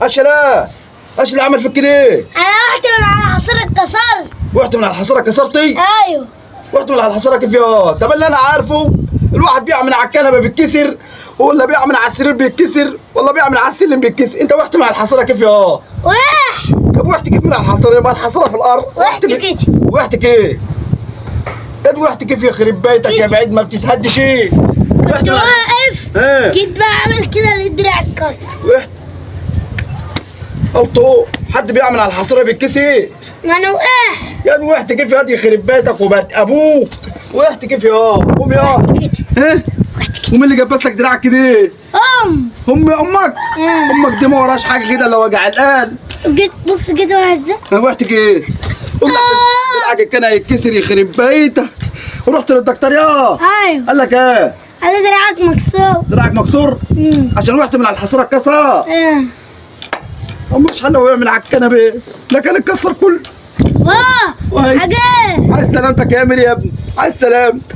لا ايش اللي عمل فيك كده؟ انا رحت من على الحصيره اتكسرت. رحت من على الحصيره كسرتي؟ ايوه. رحت من على الحصيره كيف يا؟ طب اللي انا عارفه الواحد بيقع من على الكنبه بيتكسر، ولا بيقع من على السرير بيتكسر، ولا بيقع من على السلم بيتكسر. انت رحت من على الحصيره كيف يا؟ وح طب وقعت كيف من على الحصيره؟ ما الحصيره في الارض. وقعت كده. وقعت كيف؟ يا وقعت كيف يخرب بيتك يا بعيد ما بتتهدش ايه؟ كنت واقف ايه؟ جيت بقى اعمل كده الدراع اتكسر. وقعت قلتو حد بيعمل على الحصيره بيتكسر؟ ما انا وقعت. يا وقعت كيف يا دي يخرب بيتك وبات ابوك؟ وقعت كيف يا؟ قوم يا كده. ايه؟ ومين اللي جبس لك دراعك كده؟ امك امك دي ما وراش حاجه كده الا وجع القلب. جيت بص كده واحد ازاي؟ وقعت كده قوم عشان دراعك كان هيتكسر يخرب بيتك. ورحت للدكتور يا ايوه. قال لك ايه؟ انا دراعك مكسور. دراعك مكسور؟ عشان وقعت من على الحصيره اتكسر. مش حل وقع من على الكنبه ده كان اتكسر كله. واه حاجات. عايز سلامتك يا امير يا ابني، عايز سلامتك.